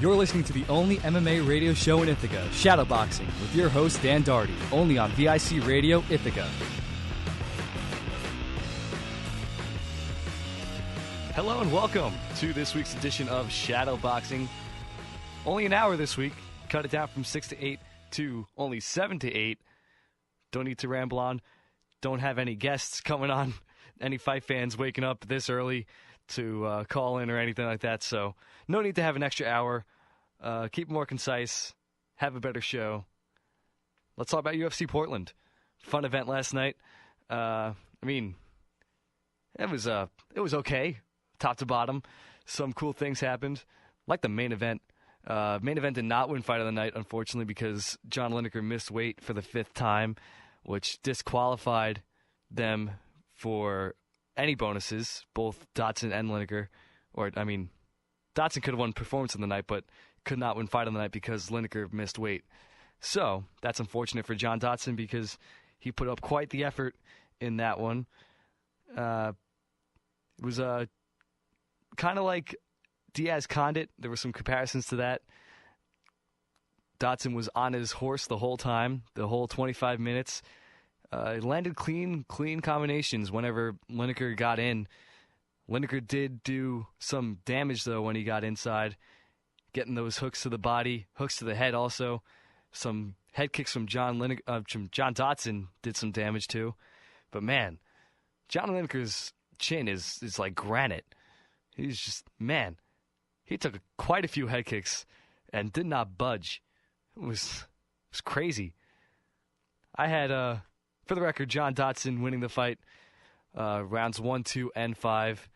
You're listening to the only MMA radio show in Ithaca, Shadowboxing, with your host, Dan Doherty, only on VIC Radio, Ithaca. Hello and welcome to this week's edition of Shadowboxing. Only an hour this week. Cut it down from 6 to 8 to only 7 to 8. Don't need to ramble on. Don't have any guests coming on. Any fight fans waking up this early to call in or anything like that. So no need to have an extra hour. Keep it more concise. Have a better show. Let's talk about UFC Portland. Fun event last night. It was okay, top to bottom. Some cool things happened, like the main event. Main event did not win fight of the night, unfortunately, because John Lineker missed weight for the 5th time, which disqualified them for any bonuses, both Dotson and Lineker. Dotson could have won performance of the night, but could not win fight of the night because Lineker missed weight. So that's unfortunate for John Dotson because he put up quite the effort in that one. It was kind of like Diaz Condit. There were some comparisons to that. Dotson was on his horse the whole time, the whole 25 minutes. Landed clean combinations whenever Lineker got in. Lineker did do some damage, though, when he got inside, getting those hooks to the body, hooks to the head also. Some head kicks from John Dotson did some damage, too. But, man, John Lineker's chin is like granite. He's just, man, he took quite a few head kicks and did not budge. It was crazy. I had, for the record, John Dotson winning the fight, rounds 1, 2, and 5.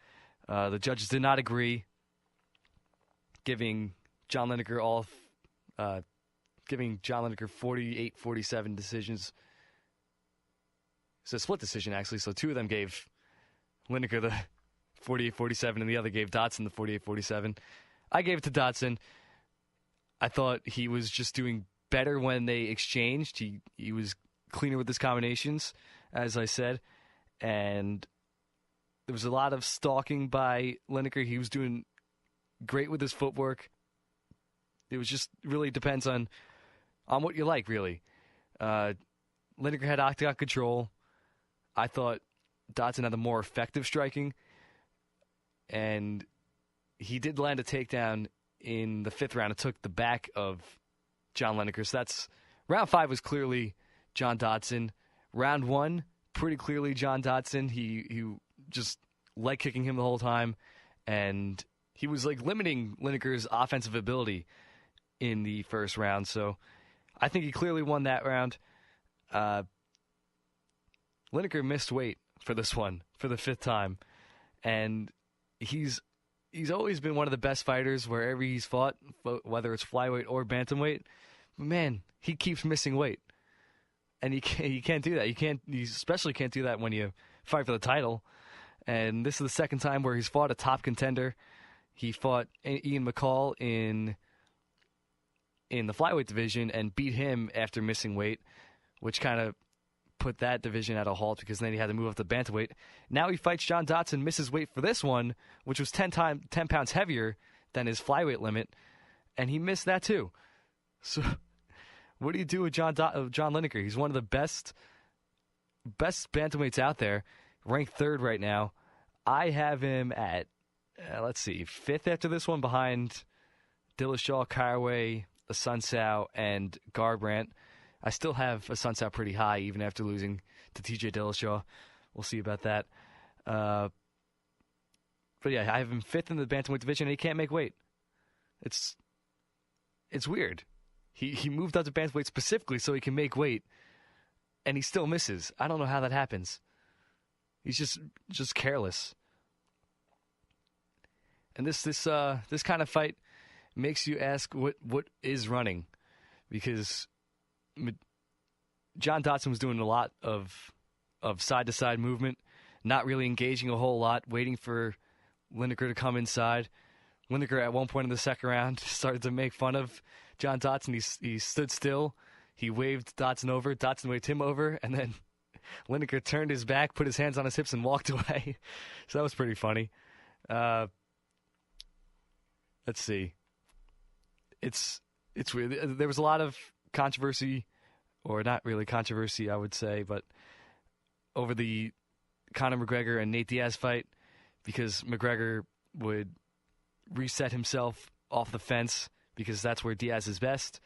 The judges did not agree, giving John Lineker 48-47 decisions. It's a split decision, actually, so 2 of them gave Lineker the 48-47, and the other gave Dotson the 48-47. I gave it to Dotson. I thought he was just doing better when they exchanged. He was cleaner with his combinations, as I said, and there was a lot of stalking by Lineker. He was doing great with his footwork. It was just really depends on what you like, really. Lineker had octagon control. I thought Dotson had the more effective striking, and he did land a takedown in the 5th round. It took the back of John Lineker. So that's round 5 was clearly John Dotson. Round 1, pretty clearly John Dotson. He just leg kicking him the whole time, and he was like limiting Lineker's offensive ability in the first round. So I think he clearly won that round. Lineker missed weight for this one for the 5th time, and he's always been one of the best fighters wherever he's fought, whether it's flyweight or bantamweight. But man, he keeps missing weight, and you can't do that. You especially can't do that when you fight for the title. And this is the 2nd time where he's fought a top contender. He fought Ian McCall in the flyweight division and beat him after missing weight, which kind of put that division at a halt because then he had to move up to bantamweight. Now he fights John Dotson, misses weight for this one, which was 10 pounds heavier than his flyweight limit, and he missed that too. So what do you do with John Lineker? He's one of the best bantamweights out there, ranked 3rd right now. I have him at, 5th after this one, behind Dillashaw, Caraway, Asuncao, and Garbrandt. I still have Asuncao pretty high, even after losing to TJ Dillashaw. We'll see about that. But yeah, I have him 5th in the bantamweight division, and he can't make weight. It's weird. He moved up to bantamweight specifically so he can make weight, and he still misses. I don't know how that happens. He's just careless. And this kind of fight makes you ask what is running, because John Dotson was doing a lot of side-to-side movement, not really engaging a whole lot, waiting for Lineker to come inside. Lineker, at one point in the 2nd round, started to make fun of John Dotson. He stood still. He waved Dotson over. Dotson waved him over, and then Lineker turned his back, put his hands on his hips, and walked away. So that was pretty funny. Let's see. it's weird. There was a lot of controversy, or not really controversy, I would say, but over the Conor McGregor and Nate Diaz fight, because McGregor would reset himself off the fence because that's where Diaz is best.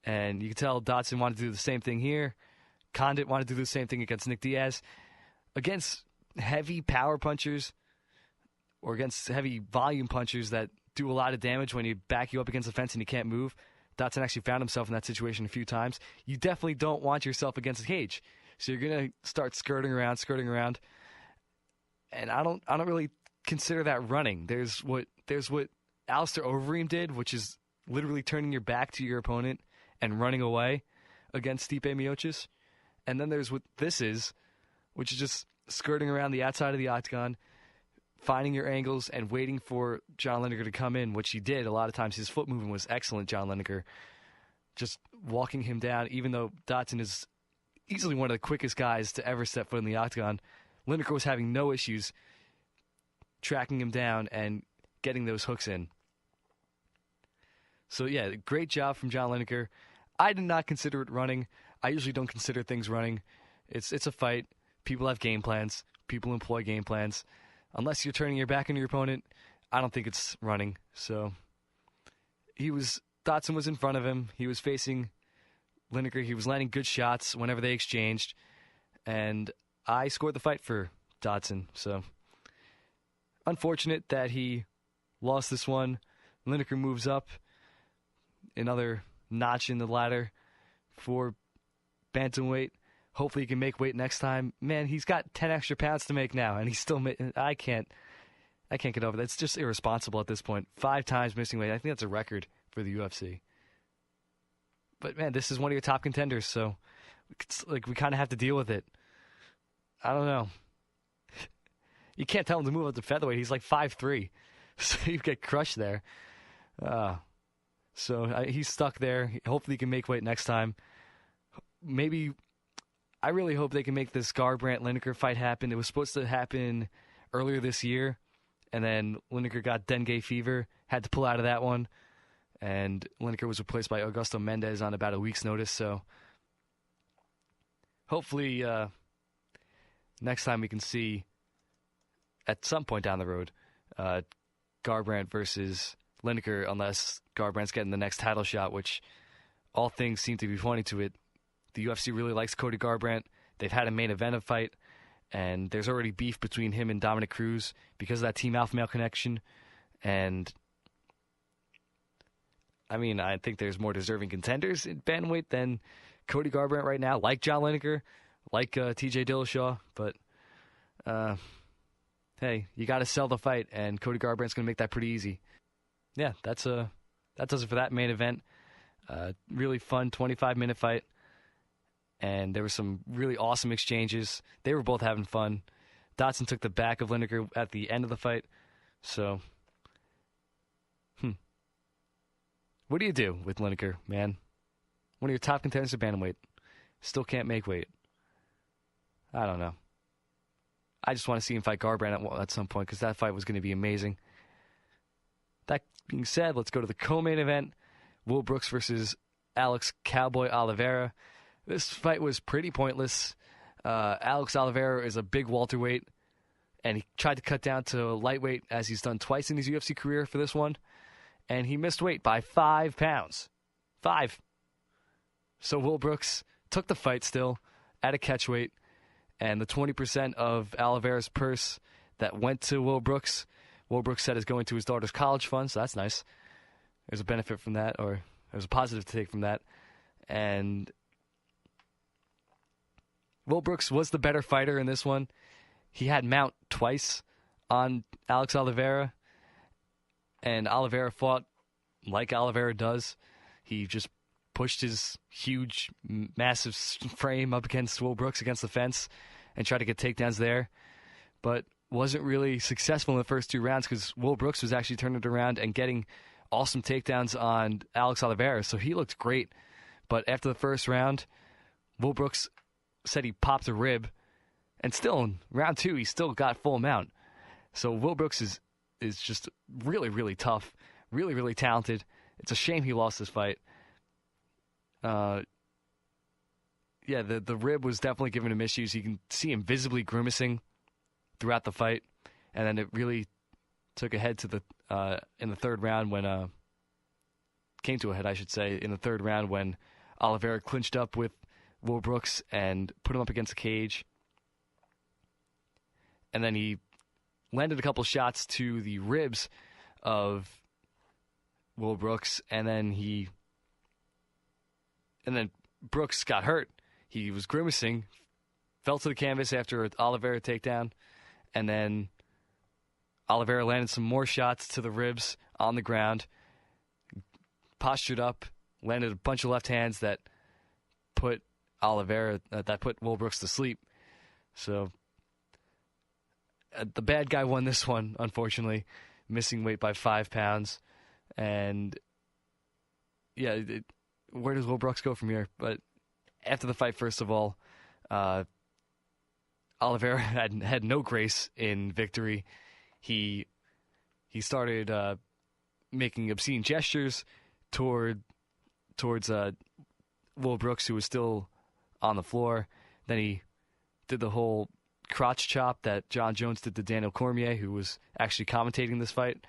And you can tell Dotson wanted to do the same thing here. Condit wanted to do the same thing against Nick Diaz. Against heavy power punchers or against heavy volume punchers that do a lot of damage when you back you up against the fence and you can't move, Dotson actually found himself in that situation a few times. You definitely don't want yourself against the cage. So you're going to start skirting around. And I don't really consider that running. There's what Alistair Overeem did, which is literally turning your back to your opponent and running away against Stipe Miocic. And then there's what this is, which is just skirting around the outside of the octagon, finding your angles and waiting for John Lineker to come in, which he did. A lot of times his foot movement was excellent, John Lineker. Just walking him down, even though Dotson is easily one of the quickest guys to ever step foot in the octagon, Lineker was having no issues tracking him down and getting those hooks in. So, yeah, great job from John Lineker. I did not consider it running. I usually don't consider things running. It's a fight. People have game plans. People employ game plans. Unless you're turning your back on your opponent, I don't think it's running. So, Dotson was in front of him. He was facing Lineker. He was landing good shots whenever they exchanged. And I scored the fight for Dotson. So, unfortunate that he lost this one. Lineker moves up another notch in the ladder for bantamweight. Hopefully he can make weight next time. Man, he's got 10 extra pounds to make now, and he's still I can't get over that. It's just irresponsible at this point. 5 times missing weight. I think that's a record for the UFC. But man, this is one of your top contenders, so we kind of have to deal with it. I don't know. You can't tell him to move up to featherweight. He's like 5'3", so you get crushed there. So he's stuck there. Hopefully he can make weight next time. Maybe, I really hope they can make this Garbrandt-Lineker fight happen. It was supposed to happen earlier this year, and then Lineker got dengue fever, had to pull out of that one, and Lineker was replaced by Augusto Mendez on about a week's notice. So hopefully next time we can see, at some point down the road, Garbrandt versus Lineker, unless Garbrandt's getting the next title shot, which all things seem to be pointing to it. The UFC really likes Cody Garbrandt. They've had a main event fight, and there's already beef between him and Dominic Cruz because of that Team Alpha Male connection. And I mean, I think there's more deserving contenders in bantamweight than Cody Garbrandt right now, like John Lineker, like TJ Dillashaw. But hey, you got to sell the fight, and Cody Garbrandt's going to make that pretty easy. Yeah, that does it for that main event. Really fun 25-minute fight. And there were some really awesome exchanges. They were both having fun. Dotson took the back of Lineker at the end of the fight. So, what do you do with Lineker, man? One of your top contenders for bantamweight. Still can't make weight. I don't know. I just want to see him fight Garbrandt at some point because that fight was going to be amazing. That being said, let's go to the co-main event. Will Brooks versus Alex Cowboy Oliveira. This fight was pretty pointless. Alex Oliveira is a big welterweight, and he tried to cut down to lightweight as he's done twice in his UFC career for this one, and he missed weight by 5 pounds. 5. So Will Brooks took the fight still at a catchweight, and the 20% of Oliveira's purse that went to Will Brooks said is going to his daughter's college fund, so that's nice. There's a benefit from that, or there's a positive to take from that. And Will Brooks was the better fighter in this one. He had mount twice on Alex Oliveira, and Oliveira fought like Oliveira does. He just pushed his huge, massive frame up against Will Brooks against the fence and tried to get takedowns there, but wasn't really successful in the first 2 rounds because Will Brooks was actually turning it around and getting awesome takedowns on Alex Oliveira, so he looked great. But after the first round, Will Brooks said he popped a rib, and still in round 2 he still got full mount. So Will Brooks is just really, really tough, really, really talented. it's a shame he lost this fight. The rib was definitely giving him issues. You can see him visibly grimacing throughout the fight, and then it really took a head to the in the third round when came to a head, I should say, in the third round when Oliveira clinched up with Will Brooks and put him up against the cage, and then he landed a couple shots to the ribs of Will Brooks, and then Brooks got hurt. He was grimacing, fell to the canvas after an Oliveira takedown, and then Oliveira landed some more shots to the ribs on the ground, postured up, landed a bunch of left hands that put Will Brooks to sleep. So the bad guy won this one, unfortunately, missing weight by 5 pounds. And yeah, where does Will Brooks go from here? But after the fight, first of all, Oliveira had no grace in victory. He started making obscene gestures towards Will Brooks, who was still on the floor. Then he did the whole crotch chop that John Jones did to Daniel Cormier, who was actually commentating this fight.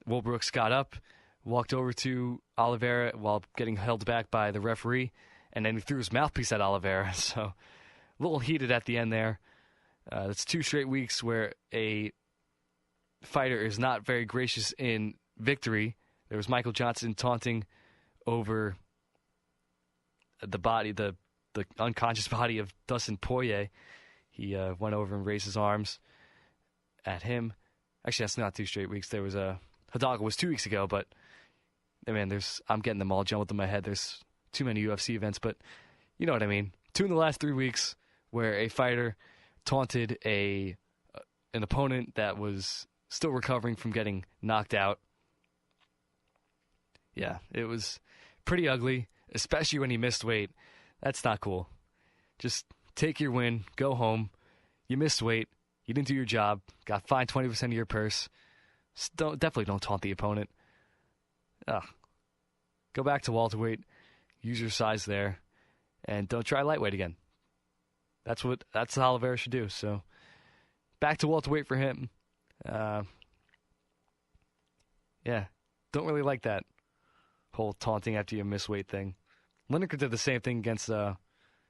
Will Brooks got up, walked over to Oliveira while getting held back by the referee, and then he threw his mouthpiece at Oliveira. So a little heated at the end there. That's 2 straight weeks where a fighter is not very gracious in victory. There was Michael Johnson taunting over the unconscious body of Dustin Poirier. He went over and raised his arms at him. Actually, that's not 2 straight weeks. There was Hidalgo was 2 weeks ago, but I mean, I'm getting them all jumbled in my head. There's too many UFC events, but you know what I mean. 2 in the last 3 weeks where a fighter taunted an opponent that was still recovering from getting knocked out. Yeah, it was pretty ugly, especially when he missed weight. That's not cool. Just take your win, go home. You missed weight. You didn't do your job. Got fined 20% of your purse. Definitely don't taunt the opponent. Go back to welterweight. Use your size there. And don't try lightweight again. That's what Oliveira should do. So back to welterweight for him. Yeah, don't really like that whole taunting after you miss weight thing. Lineker did the same thing against Ian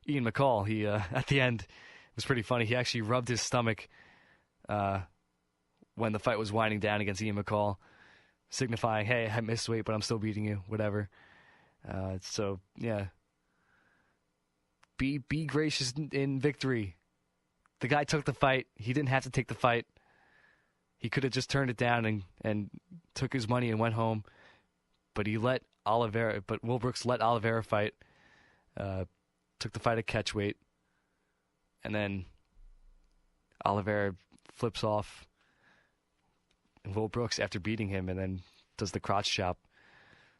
McCall. He at the end, it was pretty funny. He actually rubbed his stomach when the fight was winding down against Ian McCall, signifying, hey, I missed weight, but I'm still beating you, whatever. So, yeah. Be gracious in victory. The guy took the fight. He didn't have to take the fight. He could have just turned it down and took his money and went home. But Will Brooks let Oliveira fight. Took the fight at catchweight. And then Oliveira flips off Will Brooks after beating him and then does the crotch chop.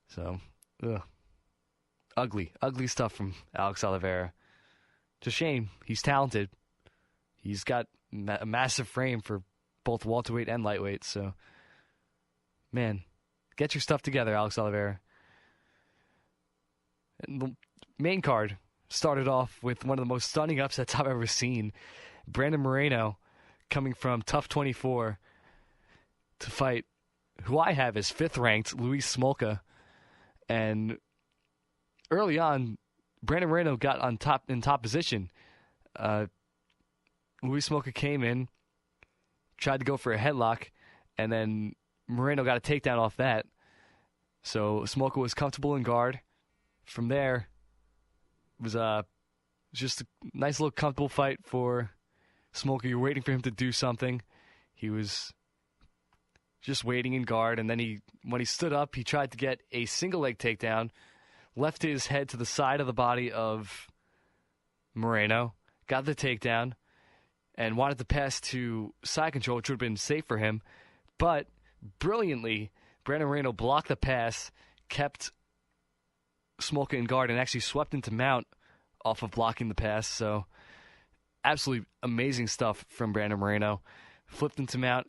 So, ugly stuff from Alex Oliveira. It's a shame. He's talented. He's got a massive frame for both welterweight and lightweight. So, man, get your stuff together, Alex Oliveira. And the main card started off with one of the most stunning upsets I've ever seen. Brandon Moreno coming from Tough 24 to fight who I have as 5th-ranked Luis Smolka. And early on, Brandon Moreno got in top position. Luis Smolka came in, tried to go for a headlock, and then Moreno got a takedown off that. So Smolka was comfortable in guard. From there, it was just a nice little comfortable fight for Smolka. You're waiting for him to do something. He was just waiting in guard, and then when he stood up, he tried to get a single leg takedown, left his head to the side of the body of Moreno, got the takedown, and wanted to pass to side control, which would have been safe for him. But brilliantly, Brandon Moreno blocked the pass, kept Smolka in guard, and actually swept into mount off of blocking the pass. So absolutely amazing stuff from Brandon Moreno. Flipped into mount,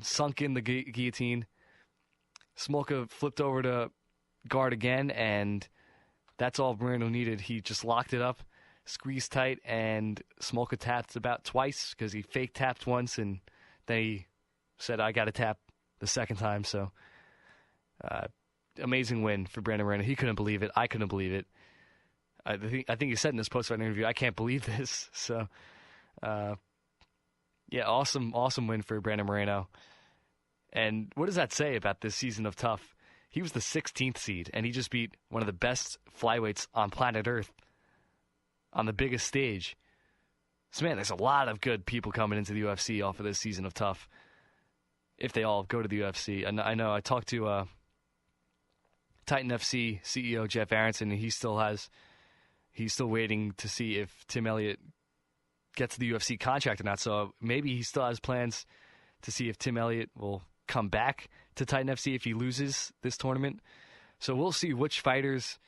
sunk in the guillotine. Smolka flipped over to guard again, and that's all Moreno needed. He just locked it up, squeezed tight, and Smolka tapped about twice because he fake tapped once, and then he said, I got to tap the second time. So, amazing win for Brandon Moreno. He couldn't believe it. I couldn't believe it. I think he said in his post-fight interview, I can't believe this. So, yeah, awesome win for Brandon Moreno. And what does that say about this season of Tough? He was the 16th seed, and he just beat one of the best flyweights on planet Earth on the biggest stage. So, man, there's a lot of good people coming into the UFC off of this season of Tough, if they all go to the UFC. And I know I talked to Titan FC CEO Jeff Aronson, and he's still waiting to see if Tim Elliott gets the UFC contract or not. So maybe he still has plans to see if Tim Elliott will come back to Titan FC if he loses this tournament. So we'll see which fighters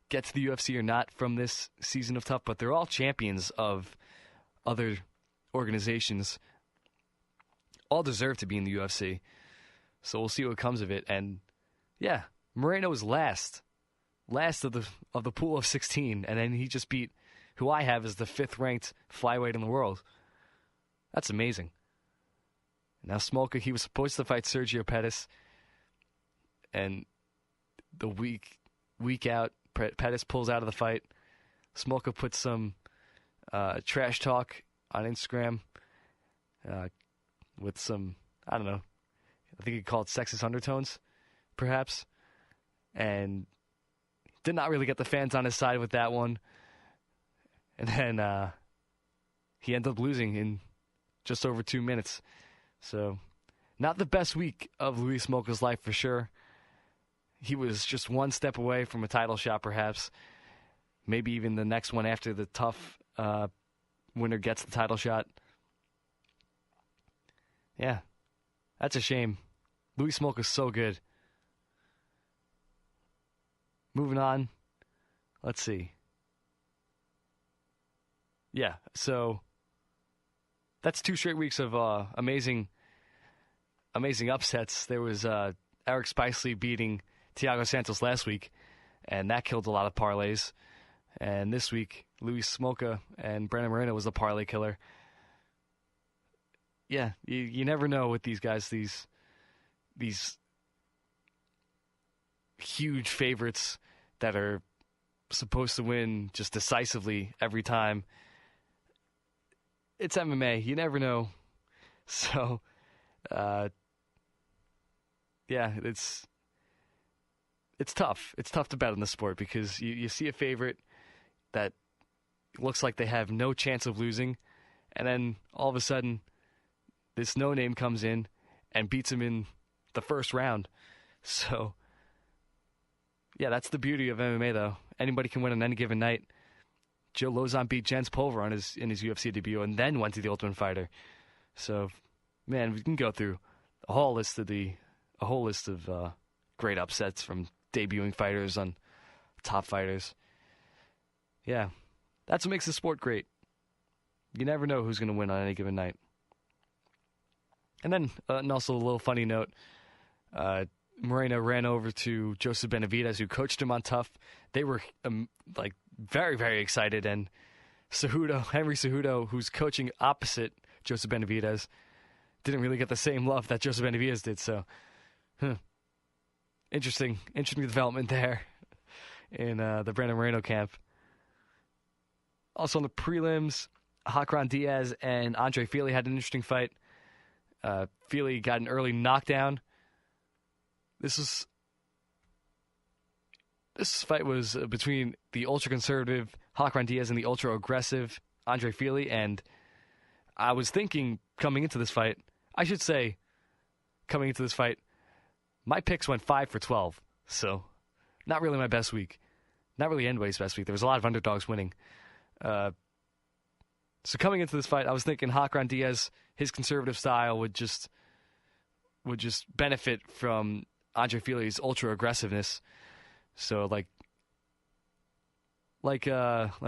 get to the UFC or not from this season of Tough, but they're all champions of other organizations. All deserve to be in the UFC. So we'll see what comes of it. And yeah, Moreno was last of the pool of 16, and then he just beat who I have as the 5th ranked flyweight in the world. That's amazing. Now Smolka, he was supposed to fight Sergio Pettis, and the week out, Pettis pulls out of the fight. Smolka puts some trash talk on Instagram with some, I don't know, I think he called it sexist undertones, perhaps, and did not really get the fans on his side with that one. And then he ended up losing in just over 2 minutes. So, not the best week of Luis Smolka's life for sure. He was just one step away from a title shot, perhaps. Maybe even the next one after the Tough winner gets the title shot. Yeah, that's a shame. Luis Smolka's so good. Moving on. Let's see. Yeah, so that's 2 straight weeks of amazing upsets. There was Eric Spicely beating Thiago Santos last week, and that killed a lot of parlays. And this week, Luis Smolka and Brandon Moreno was the parlay killer. Yeah, you never know with these guys, these huge favorites that are supposed to win just decisively every time. It's MMA. You never know. So, yeah, it's tough. It's tough to bet on the sport because you see a favorite that looks like they have no chance of losing, and then all of a sudden, this no-name comes in and beats him in the first round. So, yeah, that's the beauty of MMA, though. Anybody can win on any given night. Joe Lozon beat Jens Pulver in his UFC debut and then went to the Ultimate Fighter. So, man, we can go through a whole list of great upsets from debuting fighters on top fighters. Yeah, that's what makes the sport great. You never know who's going to win on any given night. And then, and also a little funny note, Moreno ran over to Joseph Benavidez, who coached him on Tough. They were very, very excited, and Henry Cejudo, who's coaching opposite Joseph Benavidez, didn't really get the same love that Joseph Benavidez did. So, interesting development there in the Brandon Moreno camp. Also on the prelims, Hakran Diaz and Andre Fili had an interesting fight. Fili got an early knockdown. This fight was between the ultra-conservative Hakran Diaz and the ultra-aggressive Andre Fili, and I was thinking coming into this fight, my picks went 5 for 12, so not really my best week. Not really anybody's best week. There was a lot of underdogs winning. So coming into this fight, I was thinking Hakran Diaz, his conservative style would just benefit from Andre Fili's ultra aggressiveness. So let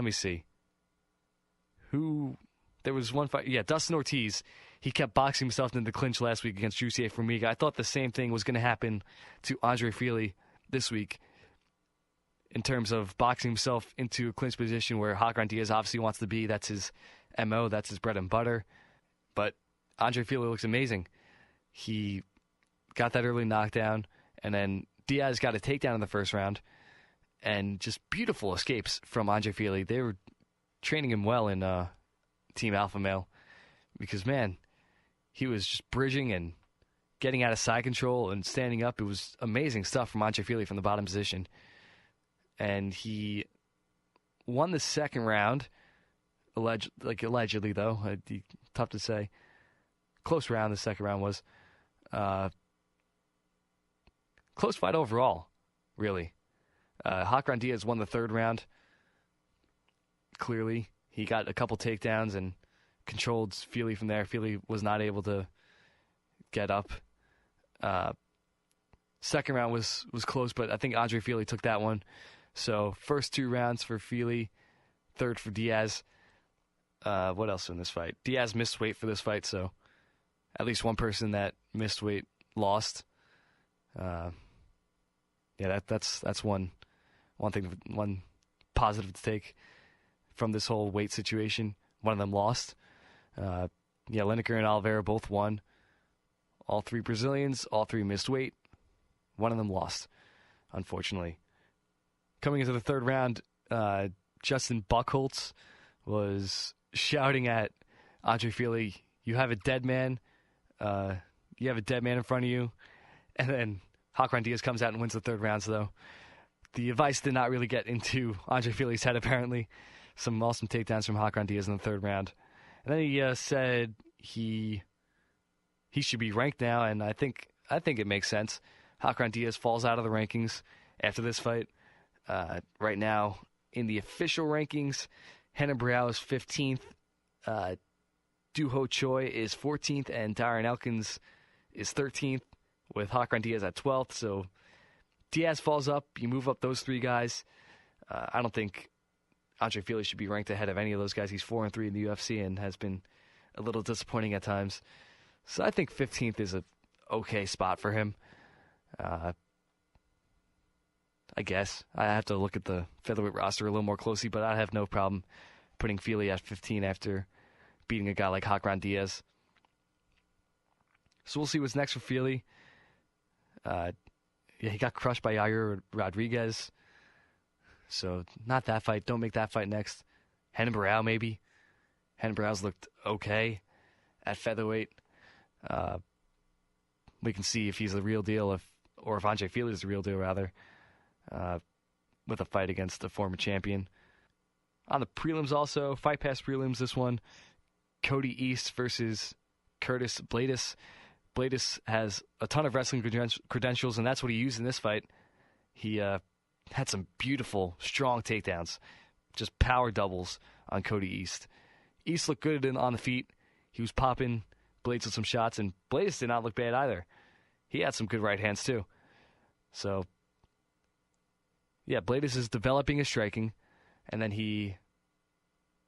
me see. There was one fight. Yeah, Dustin Ortiz. he kept boxing himself into the clinch last week against Jussier Formiga. I thought the same thing was going to happen to Andre Fili this week in terms of boxing himself into a clinch position where Hakran Diaz obviously wants to be. That's his MO. That's his bread and butter. But Andre Fili looks amazing. He got that early knockdown, and then Diaz got a takedown in the first round, and just beautiful escapes from Andre Fili. They were training him well in Team Alpha Male because, man, he was just bridging and getting out of side control and standing up. It was amazing stuff from Andre Fili from the bottom position. And he won the second round, allegedly, though. Tough to say. Close round, the second round was. Close fight overall, really. Hakran Diaz won the third round. Clearly, he got a couple takedowns and controlled Fili from there. Fili was not able to get up. Second round was close, but I think Andre Fili took that one. So first 2 rounds for Fili, third for Diaz. What else in this fight? Diaz missed weight for this fight, so at least one person that missed weight lost. That's one thing, one positive to take from this whole weight situation. One of them lost. Lineker and Oliveira both won. All 3 Brazilians, all 3 missed weight. One of them lost, unfortunately. Coming into the third round, Justin Buchholz was shouting at Andre Fili, "You have a dead man. You have a dead man in front of you." And then Hakran Diaz comes out and wins the third round, though. The advice did not really get into Andre Fili's head, apparently. Some awesome takedowns from Hakran Diaz in the third round. And then he said he should be ranked now, and I think it makes sense. Hakran Diaz falls out of the rankings after this fight. Right now, in the official rankings, Renan Barão is 15th, Doo Ho Choi is 14th, and Darren Elkins is 13th, with Hakran Diaz at 12th. So Diaz falls up, you move up those 3 guys. I don't think Andre Fili should be ranked ahead of any of those guys. He's 4-3 in the UFC and has been a little disappointing at times. So I think 15th is a okay spot for him. I guess. I have to look at the featherweight roster a little more closely, but I have no problem putting Fili at 15 after beating a guy like Hakran Diaz. So we'll see what's next for Fili. He got crushed by Yair Rodriguez. So not that fight. Don't make that fight next. Renan Barão, maybe. Renan Barão's looked okay at featherweight. We can see if he's the real deal, or if Andre Fili is the real deal, rather, with a fight against a former champion. On the prelims also, Fight Pass prelims, this one, Cody East versus Curtis Bladis. Bladis has a ton of wrestling credentials, and that's what he used in this fight. He had some beautiful, strong takedowns, just power doubles on Cody East. East looked good on the feet. He was popping Bladis with some shots, and Bladis did not look bad either. He had some good right hands too. So, yeah, Bladis is developing his striking, and then he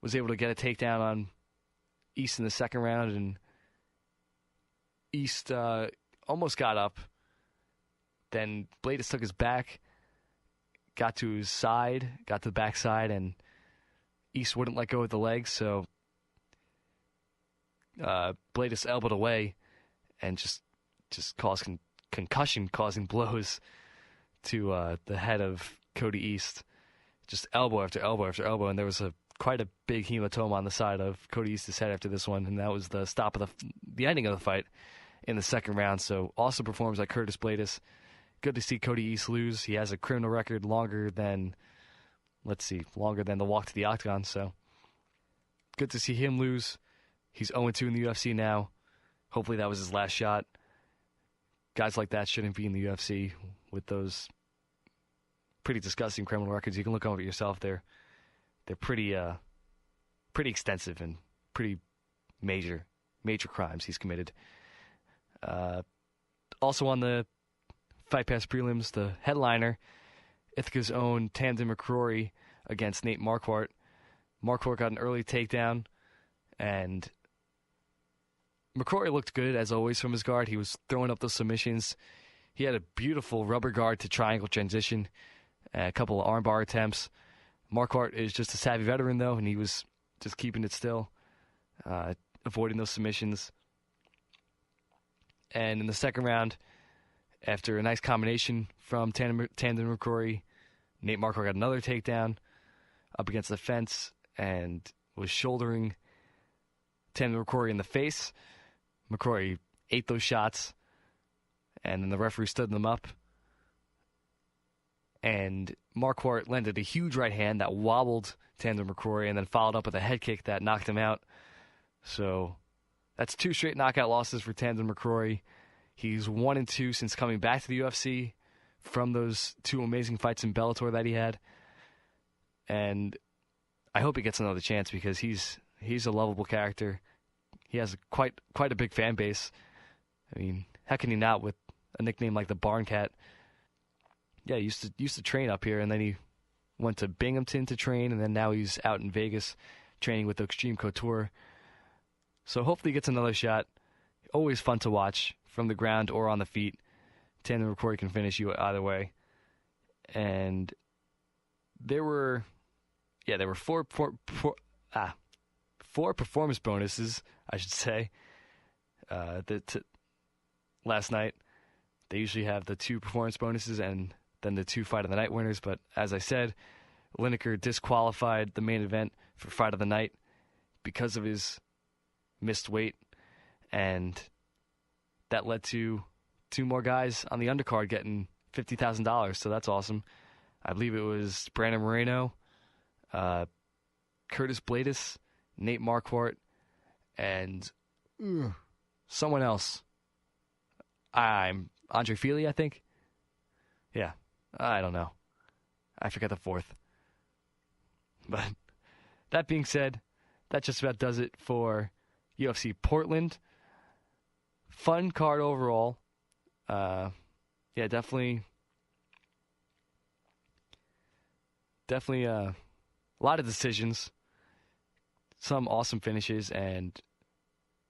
was able to get a takedown on East in the second round, and East almost got up. Then Bladis took his back, got to his side, got to the backside, and East wouldn't let go of the legs, so Bladis elbowed away and just caused concussion-causing blows to the head of Cody East. Just elbow after elbow after elbow, and there was quite a big hematoma on the side of Cody East's head after this one, and that was the stop of the ending of the fight in the second round. So awesome performance by Curtis Bladis. Good to see Cody East lose. He has a criminal record longer than the walk to the octagon, so good to see him lose. He's 0-2 in the UFC now. Hopefully that was his last shot. Guys like that shouldn't be in the UFC with those pretty disgusting criminal records. You can look over it yourself. They're pretty extensive and pretty major crimes he's committed. Also on the Fight Pass prelims, the headliner, Ithaca's own Tamdan McCrory against Nate Marquardt. Marquardt got an early takedown, and McCrory looked good, as always, from his guard. He was throwing up those submissions. He had a beautiful rubber guard to triangle transition, a couple of armbar attempts. Marquardt is just a savvy veteran, though, and he was just keeping it still, avoiding those submissions. And in the second round, after a nice combination from Tandem McCrory, Nate Marquardt got another takedown up against the fence and was shouldering Tandem McCrory in the face. McCrory ate those shots, and then the referee stood them up. And Marquardt landed a huge right hand that wobbled Tandem McCrory and then followed up with a head kick that knocked him out. So that's 2 straight knockout losses for Tandem McCrory. He's 1-2 since coming back to the UFC from those 2 amazing fights in Bellator that he had. And I hope he gets another chance because he's a lovable character. He has quite a big fan base. I mean, how can he not with a nickname like the Barn Cat? Yeah, he used to train up here, and then he went to Binghamton to train, and then now he's out in Vegas training with the Extreme Couture. So hopefully he gets another shot. Always fun to watch from the ground or on the feet. Tandem McCrory can finish you either way. And there were 4 performance bonuses, I should say, last night. They usually have the 2 performance bonuses and then the 2 Fight of the Night winners. But as I said, Lineker disqualified the main event for Fight of the Night because of his missed weight. And that led to 2 more guys on the undercard getting $50,000. So that's awesome. I believe it was Brandon Moreno, Curtis Bladis, Nate Marquardt, and someone else. I'm Andre Feely, I think. Yeah, I don't know. I forget the 4th. But that being said, that just about does it for UFC Portland. Fun card overall. Yeah, definitely a lot of decisions. Some awesome finishes, and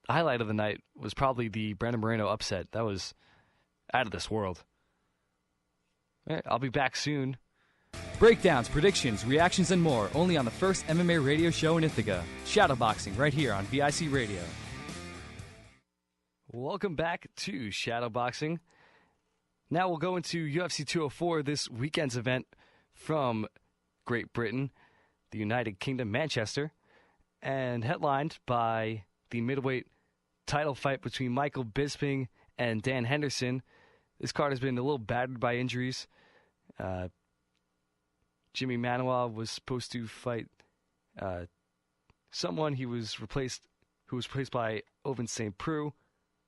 the highlight of the night was probably the Brandon Moreno upset. That was out of this world. All right, I'll be back soon. Breakdowns, predictions, reactions, and more only on the first MMA radio show in Ithaca. Shadowboxing right here on VIC Radio. Welcome back to Shadowboxing. Now we'll go into UFC 204, this weekend's event from Great Britain, the United Kingdom, Manchester, and headlined by the middleweight title fight between Michael Bisping and Dan Henderson. This card has been a little battered by injuries. Jimmy Manuwa was supposed to fight someone who was replaced by Ovince St. Preux.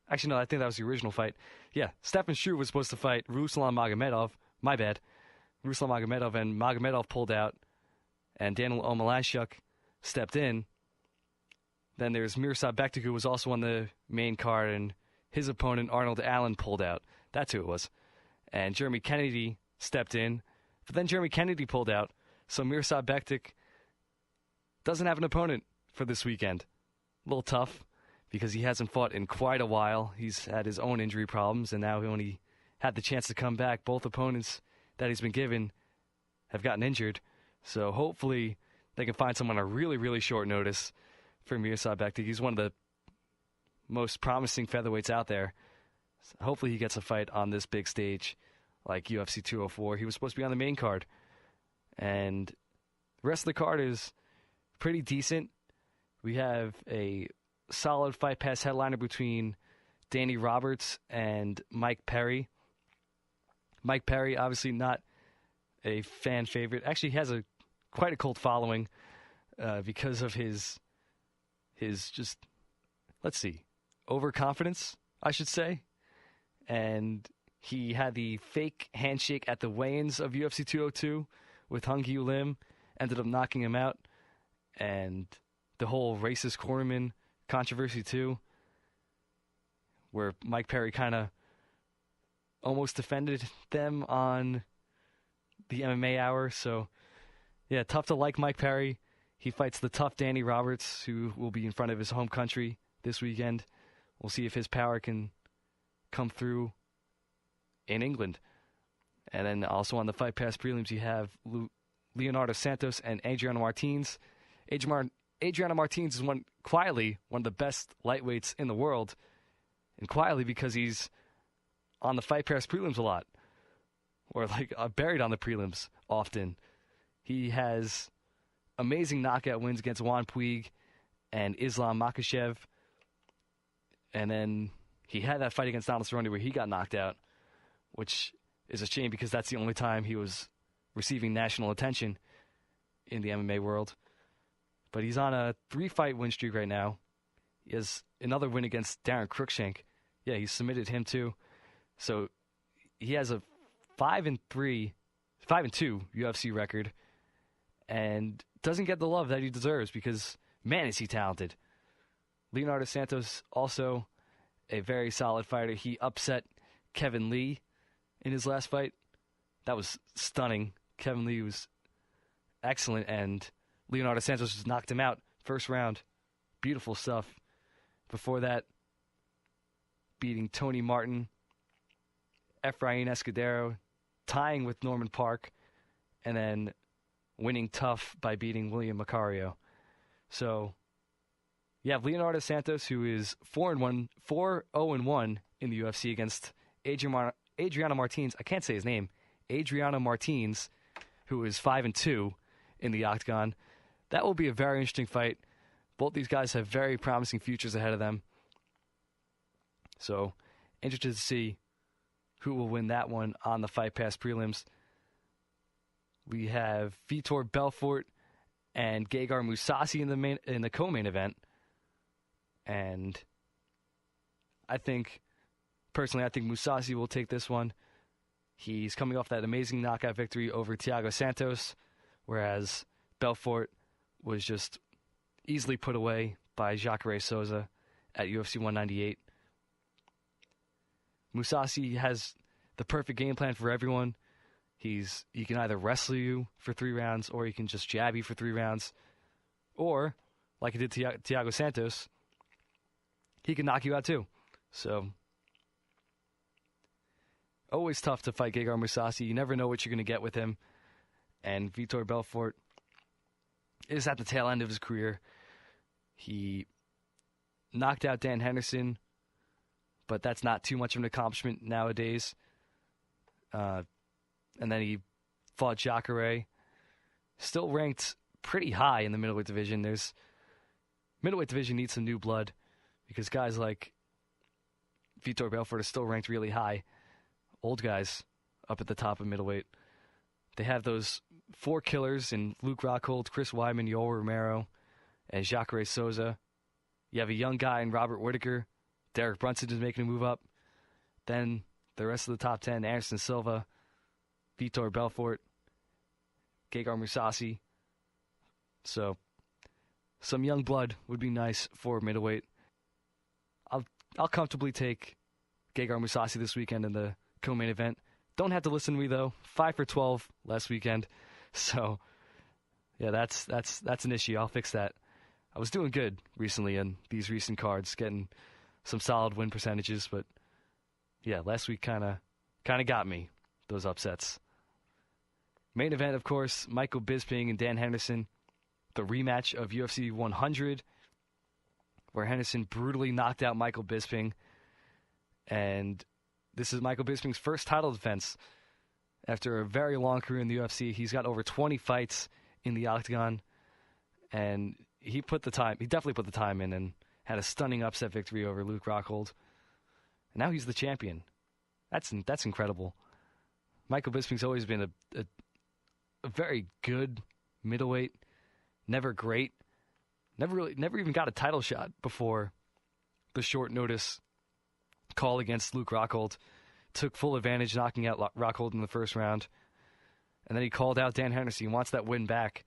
Actually, no, I think that was the original fight. Yeah, Stefan Struve was supposed to fight Ruslan Magomedov. My bad. Ruslan Magomedov, and Magomedov pulled out, and Daniel Omalashuk stepped in. Then there's Mirsad Bektik, who was also on the main card, and his opponent, Arnold Allen, pulled out. That's who it was. And Jeremy Kennedy stepped in, but then Jeremy Kennedy pulled out, so Mirsad Bektik doesn't have an opponent for this weekend. A little tough, because he hasn't fought in quite a while. He's had his own injury problems, and now he only had the chance to come back. Both opponents that he's been given have gotten injured, so hopefully they can find someone on really, really short notice for Mirsad Bektik. He's one of the most promising featherweights out there. So hopefully he gets a fight on this big stage like UFC 204. He was supposed to be on the main card. And the rest of the card is pretty decent. We have a solid Fight Pass headliner between Danny Roberts and Mike Perry. Mike Perry, obviously not a fan favorite. Actually, he has quite a cult following because of his just, let's see, overconfidence, I should say. And he had the fake handshake at the weigh-ins of UFC 202 with Hung Hyu Lim, ended up knocking him out. And the whole racist cornerman controversy too, where Mike Perry kind of almost defended them on the MMA Hour. So, yeah, tough to like Mike Perry. He fights the tough Danny Roberts, who will be in front of his home country this weekend. we'll see if his power can come through in England. And then also on the Fight Pass prelims, you have Leonardo Santos and Adriano Martins. Adriano Martins is quietly one of the best lightweights in the world, and quietly because he's on the Fight Pass prelims a lot, or buried on the prelims often. He has amazing knockout wins against Juan Puig and Islam Makhachev, and then he had that fight against Donald Cerrone where he got knocked out, which is a shame because that's the only time he was receiving national attention in the MMA world. But he's on a 3-fight win streak right now. He has another win against Darren Cruikshank. Yeah, he submitted him too. So he has a 5-2 UFC record and doesn't get the love that he deserves because, man, is he talented. Leonardo Santos, also a very solid fighter. He upset Kevin Lee in his last fight. That was stunning. Kevin Lee was excellent, and Leonardo Santos just knocked him out first round. Beautiful stuff. Before that, beating Tony Martin, Efrain Escudero, tying with Norman Park, and then winning tough by beating William Macario. So, you have Leonardo Santos, who is 4-0-1 in the UFC against Adriano Martins. I can't say his name. Adriano Martins, who is 5-2 in the octagon. That will be a very interesting fight. Both these guys have very promising futures ahead of them. So, interested to see who will win that one on the Fight Pass prelims. We have Vitor Belfort and Gegard Mousasi in the co-main event. And I think Mousasi will take this one. He's coming off that amazing knockout victory over Thiago Santos, whereas Belfort was just easily put away by Jacare Souza at UFC 198. Mousasi has the perfect game plan for everyone. He can either wrestle you for 3 rounds, or he can just jab you for 3 rounds. Or, like he did Thiago Santos, he can knock you out too. So, always tough to fight Gegard Mousasi. You never know what you're going to get with him. And Vitor Belfort is at the tail end of his career. He knocked out Dan Henderson, but that's not too much of an accomplishment nowadays. And then he fought Jacare. Still ranked pretty high in the middleweight division. Middleweight division needs some new blood because guys like Vitor Belfort are still ranked really high. Old guys up at the top of middleweight. They have those 4 killers in Luke Rockhold, Chris Weidman, Yoel Romero, and Jacare Souza. You have a young guy in Robert Whittaker. Derek Brunson is making a move up. Then the rest of the top 10, Anderson Silva, Vitor Belfort, Gegard Mousasi. So, some young blood would be nice for middleweight. I'll comfortably take Gegard Mousasi this weekend in the co-main event. Don't have to listen to me though. 5 for 12 last weekend. So, yeah, that's an issue. I'll fix that. I was doing good recently in these recent cards, getting some solid win percentages, but yeah, last week kind of got me, those upsets. Main event, of course, Michael Bisping and Dan Henderson, the rematch of UFC 100, where Henderson brutally knocked out Michael Bisping. And this is Michael Bisping's first title defense after a very long career in the UFC. He's got over 20 fights in the octagon, and he definitely put the time in and had a stunning upset victory over Luke Rockhold. And now he's the champion. That's incredible. Michael Bisping's always been a very good middleweight, never great, never even got a title shot before the short notice call against Luke Rockhold. Took full advantage, knocking out Rockhold in the first round. And then he called out Dan Henderson. He wants that win back.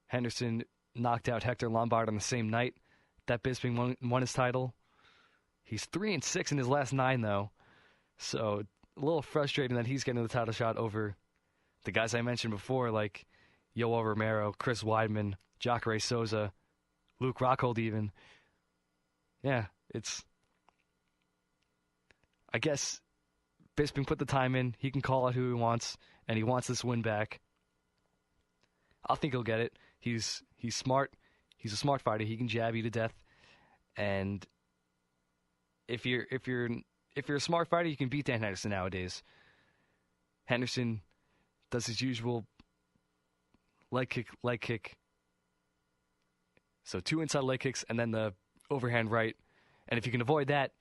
Henderson knocked out Hector Lombard on the same night that Bisping won his title. He's 3-6 in his last 9, though. So, a little frustrating that he's getting the title shot over the guys I mentioned before, like Yoel Romero, Chris Weidman, Jacare Souza, Luke Rockhold even. Yeah, it's I guess Bisping put the time in. He can call out who he wants, and he wants this win back. I think he'll get it. He's smart. He's a smart fighter. He can jab you to death. And if you're a smart fighter, you can beat Dan Henderson nowadays. Henderson does his usual leg kick. So 2 inside leg kicks and then the overhand right. And if you can avoid that,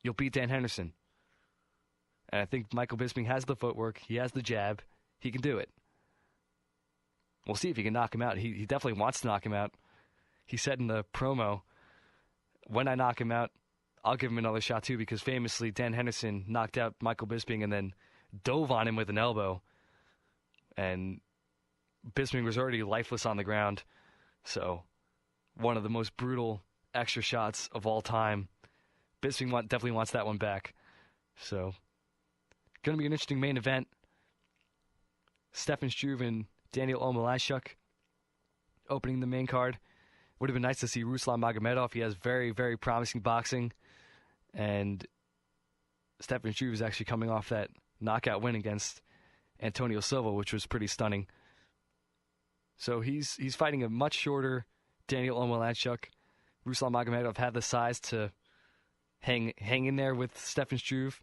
you'll beat Dan Henderson. And I think Michael Bisping has the footwork. He has the jab. He can do it. We'll see if he can knock him out. He definitely wants to knock him out. He said in the promo, when I knock him out, I'll give him another shot too, because famously Dan Henderson knocked out Michael Bisping and then dove on him with an elbow. And Bisping was already lifeless on the ground. So one of the most brutal extra shots of all time. Bisping definitely wants that one back. So going to be an interesting main event. Stefan Struve and Daniel Omielanczuk opening the main card. Would have been nice to see Ruslan Magomedov. He has very, very promising boxing. And Stefan Struve is actually coming off that knockout win against Antonio Silva, which was pretty stunning. So he's fighting a much shorter Daniel Omielanczuk. Ruslan Magomedov had the size to hang in there with Stefan Struve.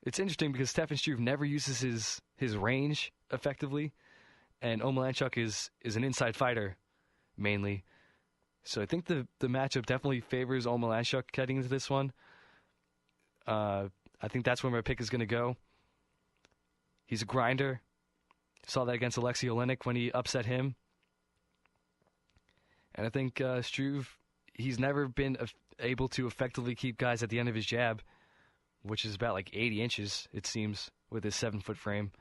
It's interesting because Stefan Struve never uses his range effectively, and Omielanczuk is an inside fighter mainly. So I think the matchup definitely favors Omielanczuk heading into this one. I think that's where my pick is going to go. He's a grinder. Saw that against Alexei Oleinik when he upset him. And I think Struve, he's never been able to effectively keep guys at the end of his jab, which is about like 80 inches, it seems, with his 7-foot frame.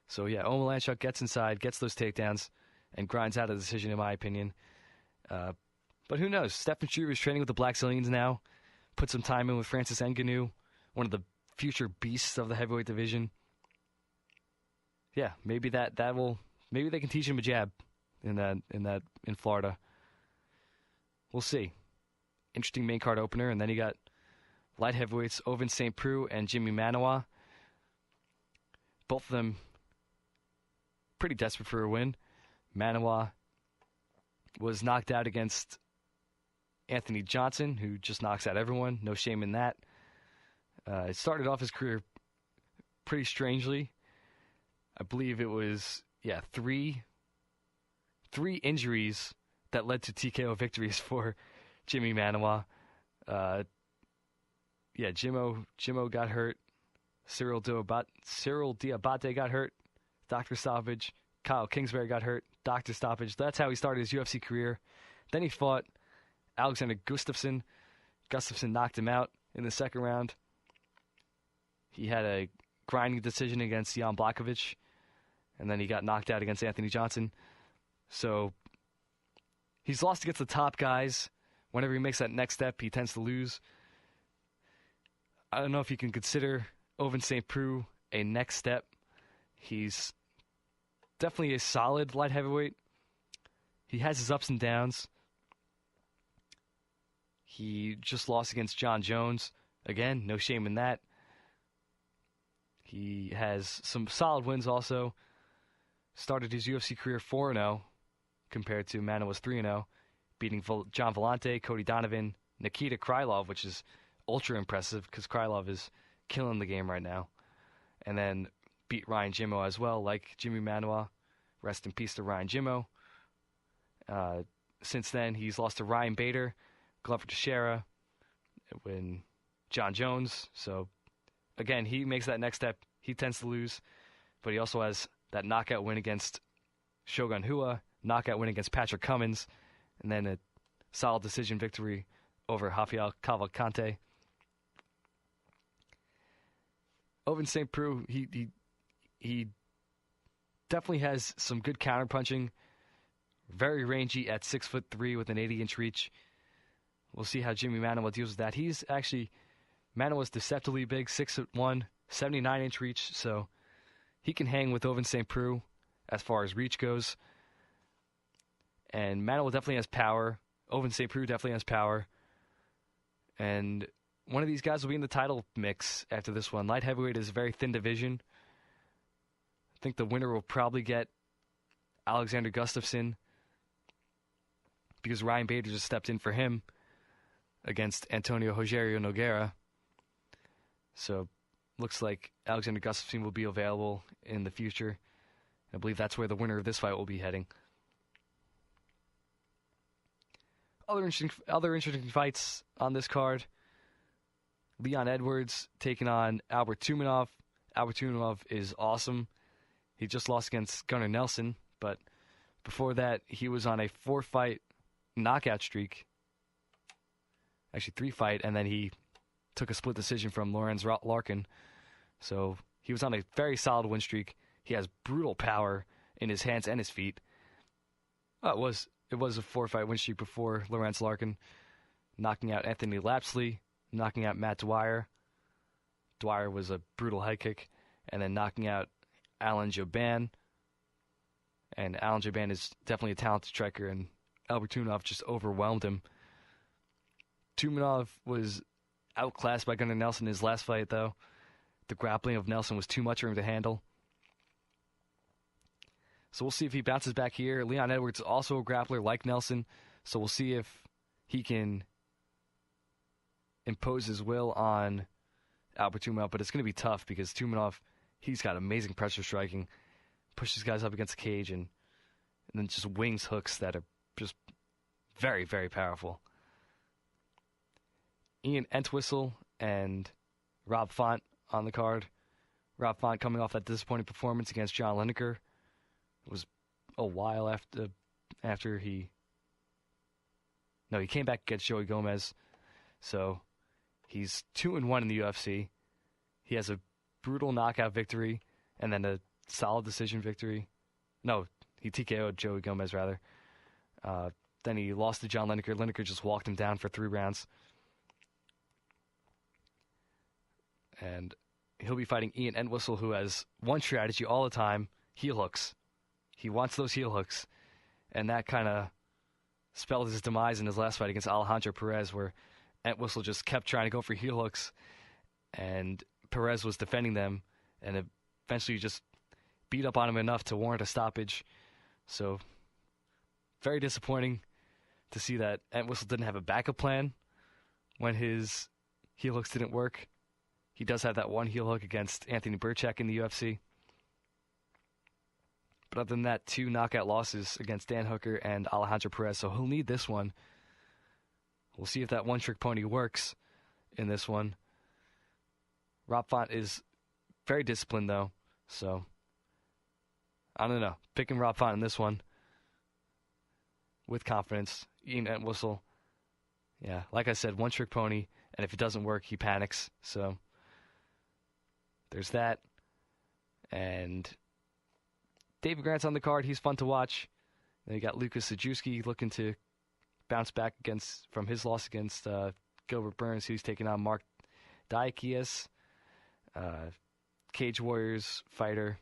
So yeah, Omielanczuk gets inside, gets those takedowns, and grinds out a decision, in my opinion. But who knows? Stefan Struve is training with the Black Zillions now. Put some time in with Francis Ngannou, one of the future beasts of the heavyweight division. Yeah, maybe maybe they can teach him a jab in Florida. We'll see. Interesting main card opener, and then you got light heavyweights Ovince St. Preux and Jimmy Manuwa. Both of them pretty desperate for a win. Manuwa was knocked out against Anthony Johnson, who just knocks out everyone. No shame in that. It started off his career pretty strangely. I believe it was, three injuries that led to TKO victories for Jimmy Manuwa. Jimmo got hurt. Cyril Diabate got hurt. Dr. Stoppage. Kyle Kingsbury got hurt. Dr. Stoppage. That's how he started his UFC career. Then he fought Alexander Gustafsson. Gustafsson knocked him out in the second round. He had a grinding decision against Jan Blachowicz, and then he got knocked out against Anthony Johnson. So he's lost against the top guys. Whenever he makes that next step, he tends to lose. I don't know if you can consider Ovince St. Preux a next step. He's definitely a solid light heavyweight. He has his ups and downs. He just lost against John Jones. Again, no shame in that. He has some solid wins also. Started his UFC career 4-0 compared to Manuwa's 3-0, beating John Vellante, Cody Donovan, Nikita Krylov, which is ultra impressive because Krylov is killing the game right now. And then beat Ryan Jimmo as well, like Jimmy Manuwa. Rest in peace to Ryan Jimmo. Since then, he's lost to Ryan Bader, Glover Teixeira, and John Jones. So, again, he makes that next step. He tends to lose, but he also has that knockout win against Shogun Rua, knockout win against Patrick Cummins, and then a solid decision victory over Rafael Cavalcante. Ovince St. Preux, he definitely has some good counterpunching. Very rangy at 6'3" with an 80-inch reach. We'll see how Jimmy Manuwa deals with that. He's actually, Manuwa's deceptively big, 6'1", 79-inch reach, so he can hang with Ovince St. Preux as far as reach goes. And Manuwa definitely has power. Ovince St. Preux definitely has power. And one of these guys will be in the title mix after this one. Light heavyweight is a very thin division. I think the winner will probably get Alexander Gustafsson because Ryan Bader just stepped in for him against Antonio Rogerio Nogueira. So looks like Alexander Gustafsson will be available in the future. I believe that's where the winner of this fight will be heading. Other interesting fights on this card. Leon Edwards taking on Albert Tumenov. Albert Tumenov is awesome. He just lost against Gunnar Nelson, but before that, he was on a 4-fight knockout streak. Actually, 3-fight, and then he took a split decision from Lorenz Larkin. So he was on a very solid win streak. He has brutal power in his hands and his feet. It was a 4-fight win streak before Lorenz Larkin, knocking out Anthony Lapsley, knocking out Matt Dwyer. Dwyer was a brutal head kick, and then knocking out Alan Jouban. And Alan Jouban is definitely a talented striker, and Albert Tumenov just overwhelmed him. Tumenov was outclassed by Gunnar Nelson in his last fight, though. The grappling of Nelson was too much for him to handle. So we'll see if he bounces back here. Leon Edwards is also a grappler like Nelson, so we'll see if he can impose his will on Albert Tumenov, but it's going to be tough because Tumenov, he's got amazing pressure striking, pushes guys up against the cage, and then just wings hooks that are just very, very powerful. Ian Entwistle and Rob Font on the card. Rob Font coming off that disappointing performance against John Lineker. It was a while after he came back against Joey Gomez. So he's 2-1 in the UFC. He has a brutal knockout victory and then a solid decision victory. No, he TKO'd Joey Gomez, rather. Then he lost to John Lineker. Lineker just walked him down for 3 rounds. And he'll be fighting Ian Entwistle, who has one strategy all the time, heel hooks. He wants those heel hooks. And that kind of spelled his demise in his last fight against Alejandro Perez, where Entwistle just kept trying to go for heel hooks, and Perez was defending them, and eventually just beat up on him enough to warrant a stoppage. So, very disappointing to see that Entwistle didn't have a backup plan when his heel hooks didn't work. He does have that one heel hook against Anthony Burchak in the UFC. But other than that, 2 knockout losses against Dan Hooker and Alejandro Perez, so he'll need this one. We'll see if that one-trick pony works in this one. Rob Font is very disciplined, though, so I don't know. Picking Rob Font in this one with confidence. Ian Entwistle, yeah, like I said, one-trick pony, and if it doesn't work, he panics. So there's that. And David Grant's on the card. He's fun to watch. Then you got Lucas Sajewski looking to bounce back from his loss against Gilbert Burns, who's taking on Mark Diakias, Cage Warriors fighter,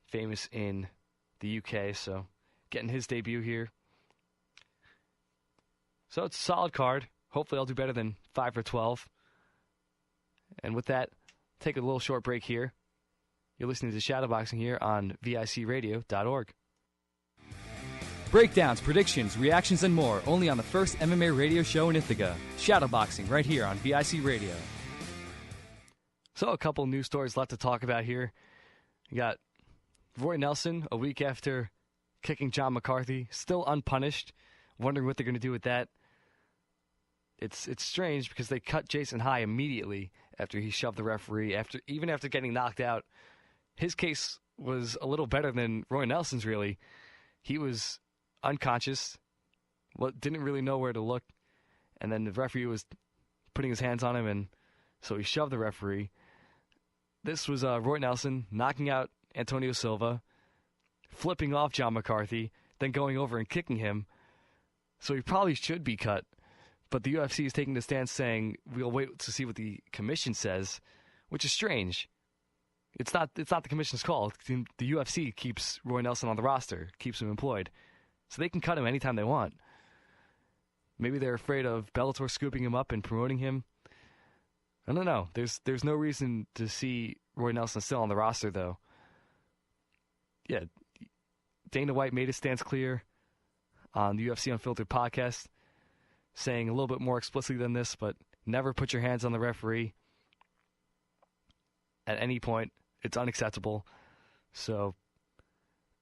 famous in the UK, so getting his debut here. So it's a solid card. Hopefully I'll do better than 5 for 12. And with that, take a little short break here. You're listening to Shadowboxing here on vicradio.org. Breakdowns, predictions, reactions, and more only on the first MMA radio show in Ithaca. Shadowboxing right here on VIC Radio. So a couple news stories left to talk about here. You got Roy Nelson, a week after kicking John McCarthy, still unpunished. Wondering what they're going to do with that. It's strange because they cut Jason High immediately after he shoved the referee. Even after getting knocked out, his case was a little better than Roy Nelson's, really. He was unconscious, didn't really know where to look, and then the referee was putting his hands on him, and so he shoved the referee. This was Roy Nelson knocking out Antonio Silva, flipping off John McCarthy, then going over and kicking him. So he probably should be cut. But the UFC is taking the stance saying, we'll wait to see what the commission says, which is strange. It's not the commission's call. The UFC keeps Roy Nelson on the roster, keeps him employed. So they can cut him anytime they want. Maybe they're afraid of Bellator scooping him up and promoting him. I don't know. There's no reason to see Roy Nelson still on the roster, though. Yeah, Dana White made his stance clear on the UFC Unfiltered podcast, saying a little bit more explicitly than this, but never put your hands on the referee at any point. It's unacceptable. So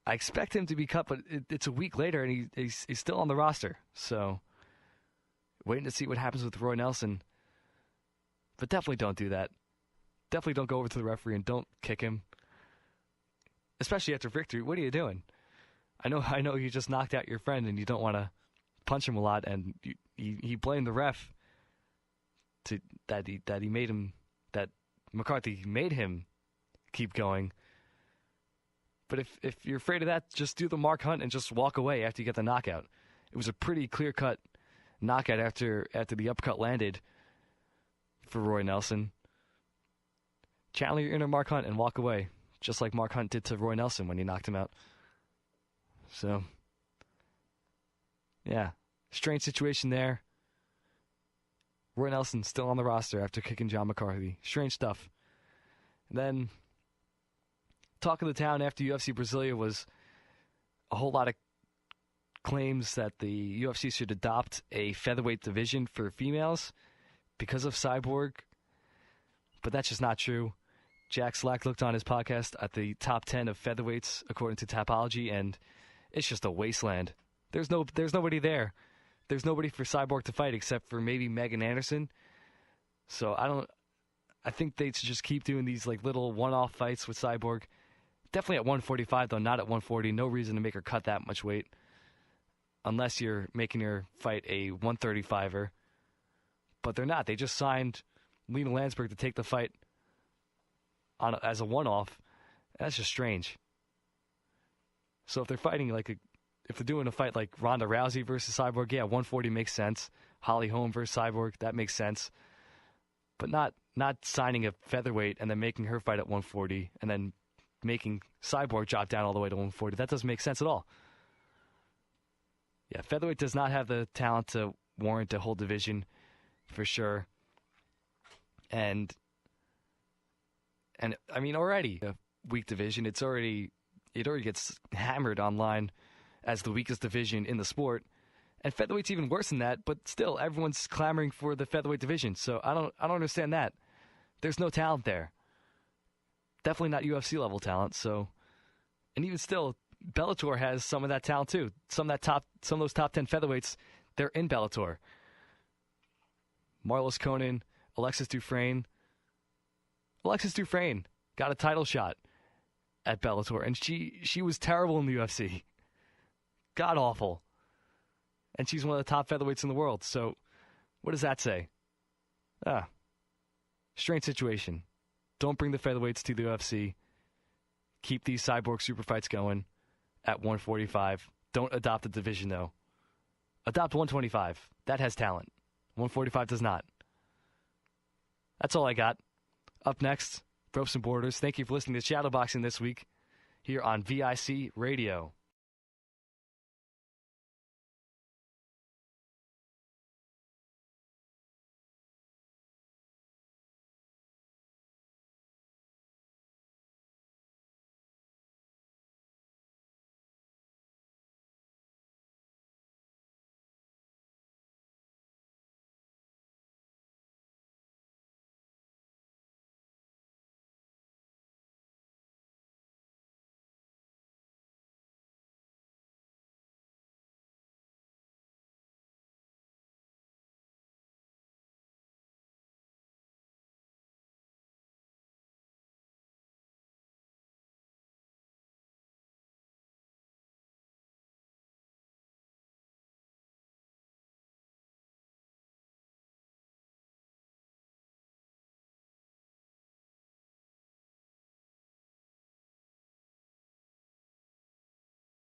I expect him to be cut, but it's a week later, and he's still on the roster. So waiting to see what happens with Roy Nelson. But definitely don't do that. Definitely don't go over to the referee and don't kick him. Especially after victory. What are you doing? I know you just knocked out your friend and you don't want to punch him a lot, and he blamed the ref that McCarthy made him keep going. But if you're afraid of that, just do the Mark Hunt and just walk away after you get the knockout. It was a pretty clear-cut knockout after the uppercut landed for Roy Nelson. Channel your inner Mark Hunt and walk away, just like Mark Hunt did to Roy Nelson when he knocked him out. So, yeah, strange situation there. Roy Nelson still on the roster after kicking John McCarthy. Strange stuff. And then, talk of the town after UFC Brasilia was a whole lot of claims that the UFC should adopt a featherweight division for females because of Cyborg. But that's just not true. Jack Slack looked on his podcast at the top 10 of featherweights according to Tapology, and it's just a wasteland. There's nobody there. There's nobody for Cyborg to fight except for maybe Megan Anderson. So I think they should just keep doing these like little one-off fights with Cyborg. Definitely at 145 though, not at 140. No reason to make her cut that much weight unless you're making her fight a 135er. But they're not. They just signed Lena Landsberg to take the fight as a one-off. That's just strange. So if they're fighting if they're doing a fight like Ronda Rousey versus Cyborg, yeah, 140 makes sense. Holly Holm versus Cyborg, that makes sense. But not signing a featherweight and then making her fight at 140 and then making Cyborg drop down all the way to 140. That doesn't make sense at all. Yeah, featherweight does not have the talent to warrant a whole division for sure. And I mean, already a weak division. It already gets hammered online as the weakest division in the sport. And featherweight's even worse than that, but still everyone's clamoring for the featherweight division. So I don't understand that. There's no talent there. Definitely not UFC level talent. So, and even still, Bellator has some of that talent too. Some of those top 10 featherweights, they're in Bellator. Marlos Conan, Alexis Dufresne. Alexis Dufresne got a title shot at Bellator, and she was terrible in the UFC. God awful. And she's one of the top featherweights in the world. So, what does that say? Strange situation. Don't bring the featherweights to the UFC. Keep these Cyborg super fights going at 145. Don't adopt the division, though. Adopt 125. That has talent. 145 does not. That's all I got. Up next, Ropes and Borders. Thank you for listening to Shadowboxing this week here on VIC Radio.